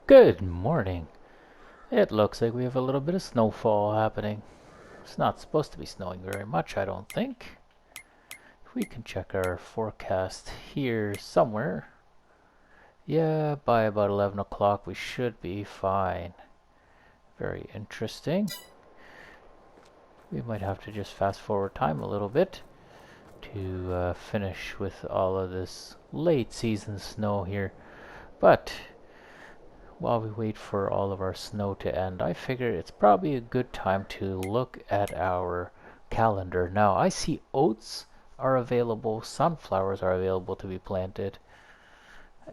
Good morning. It looks like we have a little bit of snowfall happening. It's not supposed to be snowing very much, I don't think. We can check our forecast here somewhere. Yeah, by about 11 o'clock we should be fine. Very interesting. We might have to just fast forward time a little bit to finish with all of this late season snow here. But while we wait for all of our snow to end, I figure it's probably a good time to look at our calendar. Now, I see oats are available, sunflowers are available to be planted,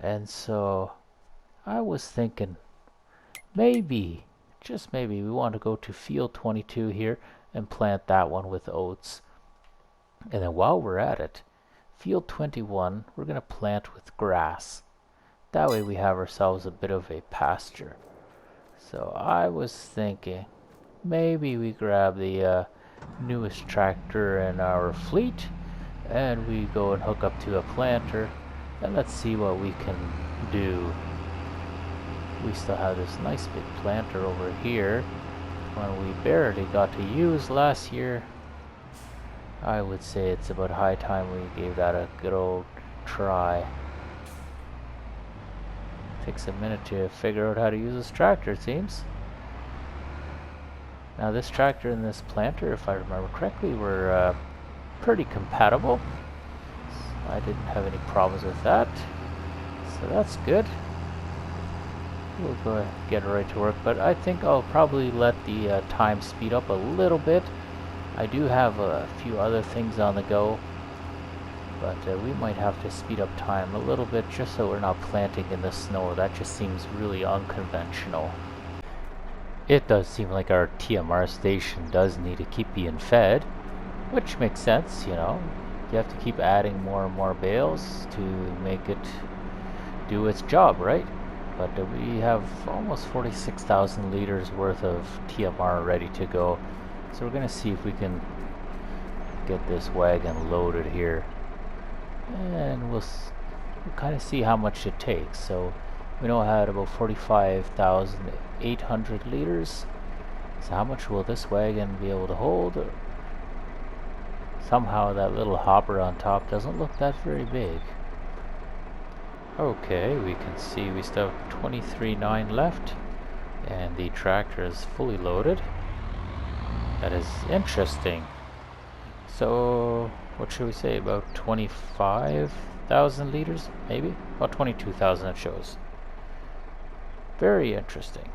and so I was thinking maybe, just maybe, we want to go to field 22 here and plant that one with oats. And then while we're at it, field 21, we're going to plant with grass. That way we have ourselves a bit of a pasture. So I was thinking maybe we grab the newest tractor in our fleet and we go and hook up to a planter and let's see what we can do. We still have this nice big planter over here, one we barely got to use last year. I would say it's about high time we gave that a good old try. Takes a minute to figure out how to use this tractor, it seems. Now this tractor and this planter, if I remember correctly, were pretty compatible. I didn't have any problems with that, so that's good. We'll go ahead and get right to work, but I think I'll probably let the time speed up a little bit. I do have a few other things on the go, but we might have to speed up time a little bit just so we're not planting in the snow. That just seems really unconventional. It does seem like our TMR station does need to keep being fed, which makes sense, you know. You have to keep adding more and more bales to make it do its job, right? But we have almost 46,000 liters worth of TMR ready to go. So we're going to see if we can get this wagon loaded here. And we'll kind of see how much it takes. So we know I had about 45,800 liters. So how much will this wagon be able to hold? Somehow that little hopper on top doesn't look that very big. Okay, we can see we still have 23.9 left and the tractor is fully loaded. That is interesting. So what should we say, about 25,000 liters, maybe? About 22,000 it shows. Very interesting.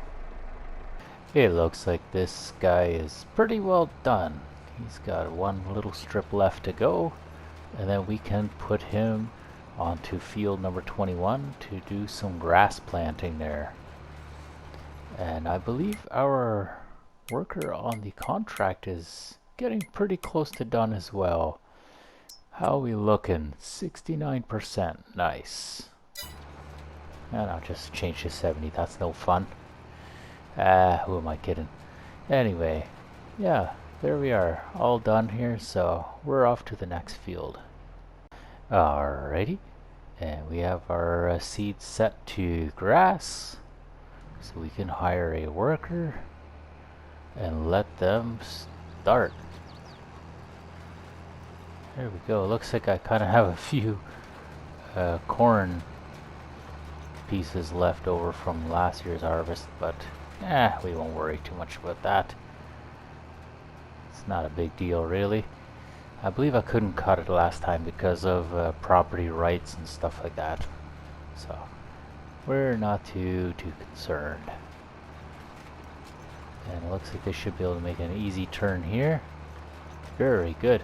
It looks like this guy is pretty well done. He's got one little strip left to go, and then we can put him onto field number 21 to do some grass planting there. And I believe our worker on the contract is getting pretty close to done as well. How are we looking? 69%. Nice. And I'll just change to 70. That's no fun. Who am I kidding? Anyway, yeah, there we are. All done here, so we're off to the next field. Alrighty. And we have our seeds set to grass. So we can hire a worker and let them start. There we go. Looks like I kind of have a few corn pieces left over from last year's harvest, but we won't worry too much about that. It's not a big deal, really. I believe I couldn't cut it last time because of property rights and stuff like that, so we're not too concerned. And it looks like they should be able to make an easy turn here. Very good.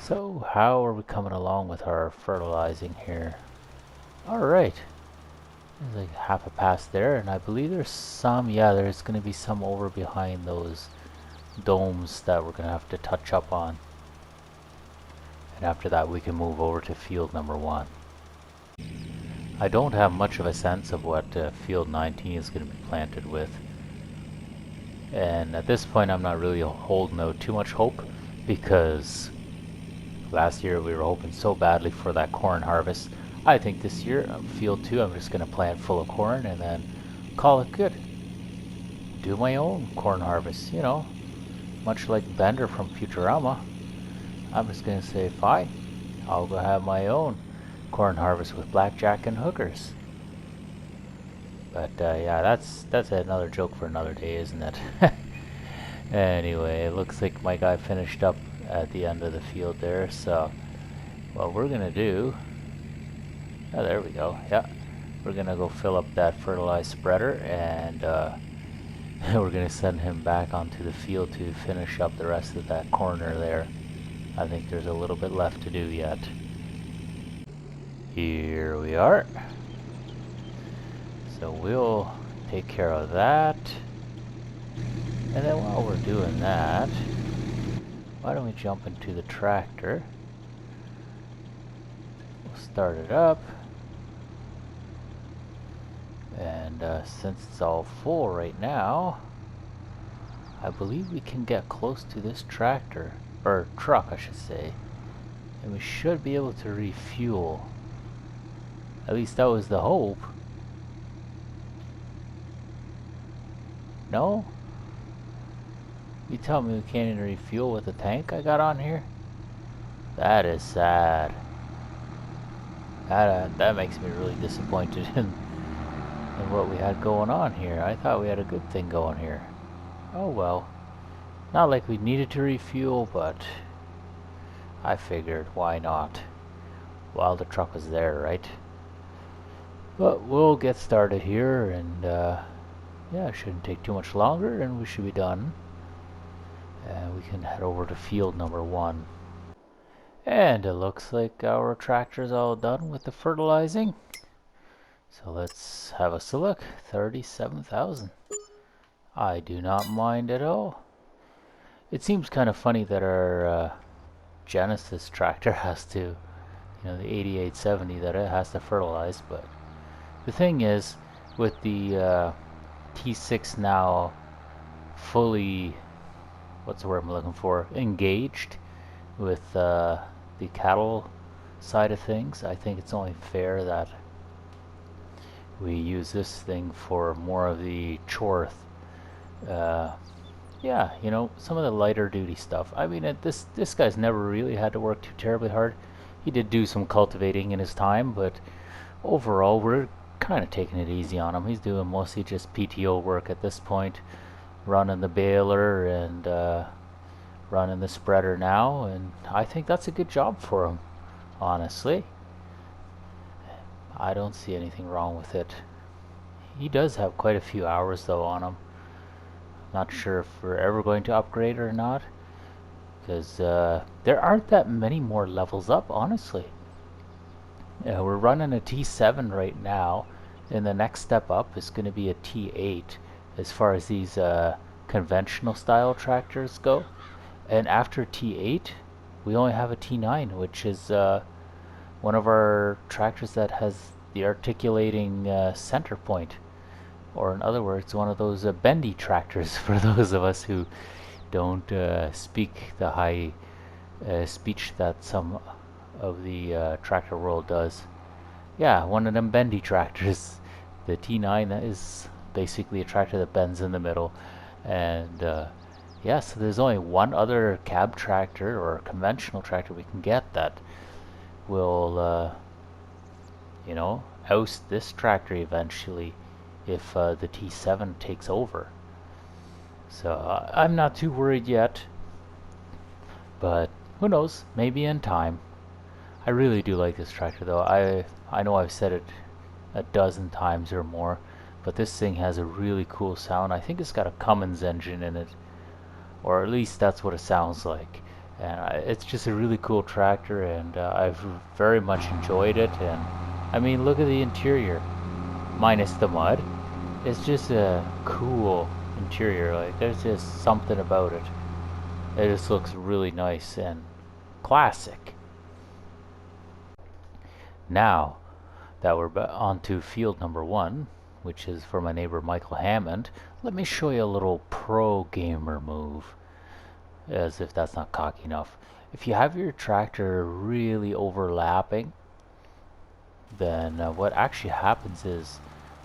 So how are we coming along with our fertilizing here? Alright. There's like half a pass there, and I believe there's some, yeah, there's going to be some over behind those domes that we're going to have to touch up on. And after that we can move over to field number 1. I don't have much of a sense of what field 19 is going to be planted with. And at this point I'm not really holding out too much hope, because last year we were hoping so badly for that corn harvest. I think this year, field 2, I'm just going to plant full of corn and then call it good. Do my own corn harvest, you know, much like Bender from Futurama. I'm just gonna say, fine, I'll go have my own corn harvest with blackjack and hookers. But yeah, that's another joke for another day, isn't it? Anyway, it looks like my guy finished up at the end of the field there, so what we're gonna do, oh, there we go, yeah, we're gonna go fill up that fertilized spreader, and we're gonna send him back onto the field to finish up the rest of that corner there. I think there's a little bit left to do yet. Here we are. So we'll take care of that. And then while we're doing that, why don't we jump into the tractor? We'll start it up. And since it's all full right now, I believe we can get close to this tractor, or truck I should say, and we should be able to refuel. At least that was the hope. No? You tell me we can't even refuel with the tank I got on here? That is sad. That makes me really disappointed in what we had going on here. I thought we had a good thing going here. Oh well. Not like we needed to refuel, but I figured, why not? While the truck was there, right? But we'll get started here, and yeah, it shouldn't take too much longer, and we should be done. And we can head over to field number 1. And it looks like our tractor's all done with the fertilizing. So let's have a look. 37,000. I do not mind at all. It seems kind of funny that our Genesis tractor has to, you know, the 8870, that it has to fertilize, but the thing is, with the T6 now fully, what's the word I'm looking for, engaged with the cattle side of things, I think it's only fair that we use this thing for more of the chore. Yeah, you know, some of the lighter duty stuff. I mean, this guy's never really had to work too terribly hard. He did do some cultivating in his time, but overall we're kind of taking it easy on him. He's doing mostly just PTO work at this point, running the baler and running the spreader now, and I think that's a good job for him, honestly. I don't see anything wrong with it. He does have quite a few hours though on him. Not sure if we're ever going to upgrade or not, because there aren't that many more levels up, honestly. We're running a T7 right now, and the next step up is going to be a T8 as far as these conventional style tractors go. And after T8, we only have a T9, which is one of our tractors that has the articulating center point. Or in other words, one of those bendy tractors for those of us who don't speak the high speech that some of the tractor world does. Yeah, one of them bendy tractors. The T9, that is basically a tractor that bends in the middle. And yeah, so there's only one other cab tractor or conventional tractor we can get that will, you know, oust this tractor eventually if the T7 takes over. So I'm not too worried yet, but who knows, maybe in time. I really do like this tractor though. I know I've said it a dozen times or more, but this thing has a really cool sound. I think it's got a Cummins engine in it, or at least that's what it sounds like. And it's just a really cool tractor, and I've very much enjoyed it. And I mean, look at the interior, minus the mud. It's just a cool interior. Like, there's just something about it. It just looks really nice and classic. Now that we're on to field number 1, which is for my neighbor Michael Hammond, let me show you a little pro gamer move. As if that's not cocky enough. If you have your tractor really overlapping, then what actually happens is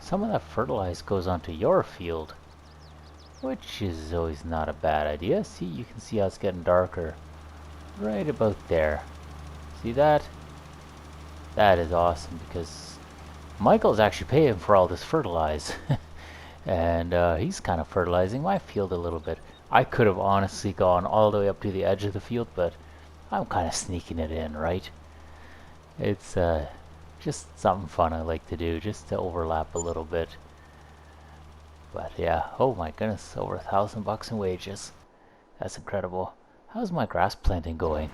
some of that fertilizer goes onto your field, which is always not a bad idea. See, you can see how it's getting darker right about there. See that? That is awesome because Michael's actually paying for all this fertilizer. And he's kind of fertilizing my field a little bit. I could have honestly gone all the way up to the edge of the field, but I'm kind of sneaking it in, right? It's just something fun I like to do, just to overlap a little bit. But yeah, oh my goodness, over $1,000 in wages. That's incredible. How's my grass planting going?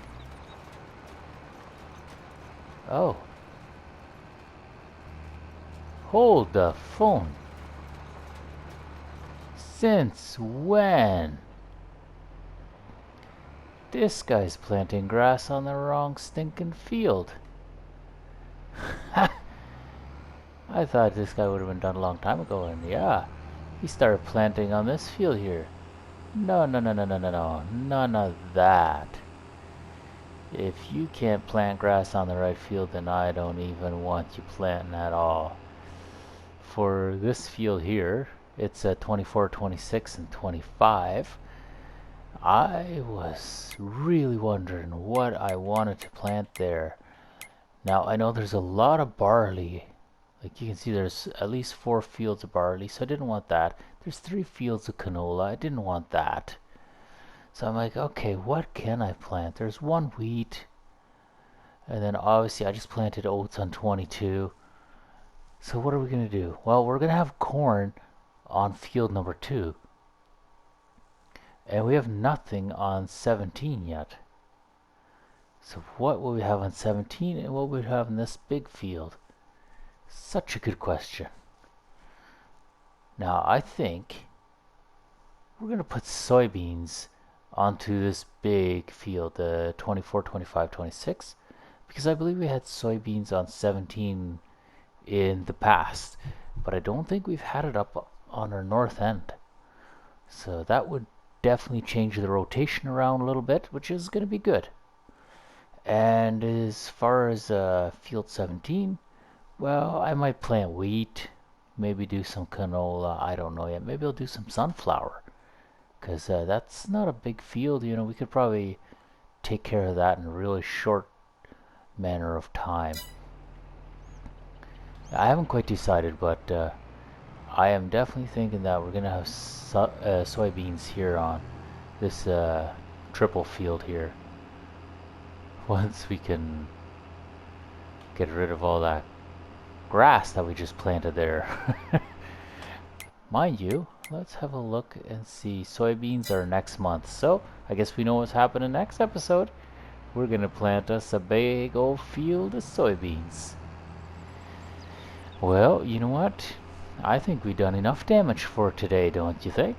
Oh. Hold the phone. Since when? This guy's planting grass on the wrong stinking field. I thought this guy would have been done a long time ago, and yeah, he started planting on this field here. No, no, no, no, no, no, no, none of that. If you can't plant grass on the right field, then I don't even want you planting at all. For this field here, it's 24, 26, and 25. I was really wondering what I wanted to plant there. Now I know there's a lot of barley. Like you can see there's at least 4 fields of barley, so I didn't want that. There's 3 fields of canola, I didn't want that. So I'm like, okay, what can I plant? There's 1 wheat. And then obviously I just planted oats on 22. So what are we going to do? Well, we're going to have corn on field number 2. And we have nothing on 17 yet. So what will we have on 17 and what will we have in this big field? Such a good question. Now I think we're going to put soybeans onto this big field, the 24, 25, 26, because I believe we had soybeans on 17 in the past, but I don't think we've had it up on our north end. So that would definitely change the rotation around a little bit, which is going to be good. And as far as field 17, well, I might plant wheat, maybe do some canola, I don't know yet. Maybe I'll do some sunflower, because that's not a big field, you know, we could probably take care of that in a really short manner of time. I haven't quite decided, but I am definitely thinking that we're going to have soybeans here on this triple field here. Once we can get rid of all that grass that we just planted there. Mind you, let's have a look and see. Soybeans are next month, so I guess we know what's happening next episode. We're gonna plant us a big old field of soybeans. Well, you know what? I think we've done enough damage for today, don't you think?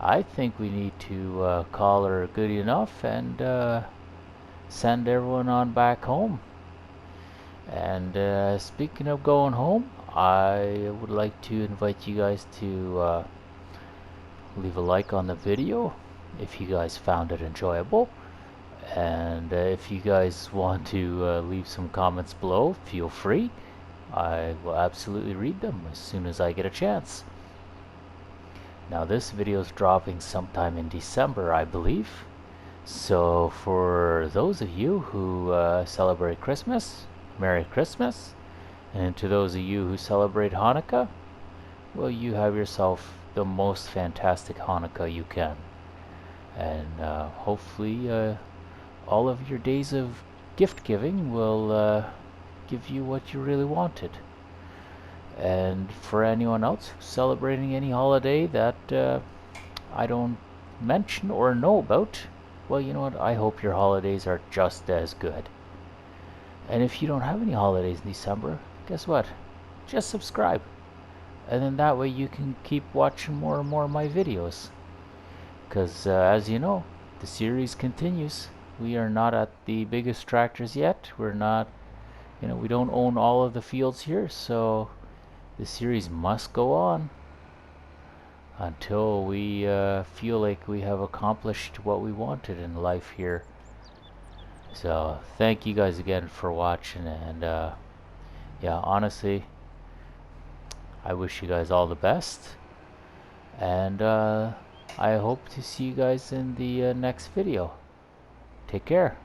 I think we need to call her good enough and send everyone on back home. And speaking of going home, I would like to invite you guys to leave a like on the video if you guys found it enjoyable. And if you guys want to leave some comments below, feel free. I will absolutely read them as soon as I get a chance. Now this video is dropping sometime in December, I believe. So for those of you who celebrate Christmas, Merry Christmas. And to those of you who celebrate Hanukkah, well, you have yourself the most fantastic Hanukkah you can. And hopefully all of your days of gift giving will give you what you really wanted. And for anyone else celebrating any holiday that I don't mention or know about, well, you know what? I hope your holidays are just as good. And if you don't have any holidays in December, guess what? Just subscribe. And then that way you can keep watching more and more of my videos. Because as you know, the series continues. We are not at the biggest tractors yet. We're not, you know, we don't own all of the fields here. So the series must go on until we feel like we have accomplished what we wanted in life here. So thank you guys again for watching, and yeah, honestly, I wish you guys all the best, and I hope to see you guys in the next video. Take care.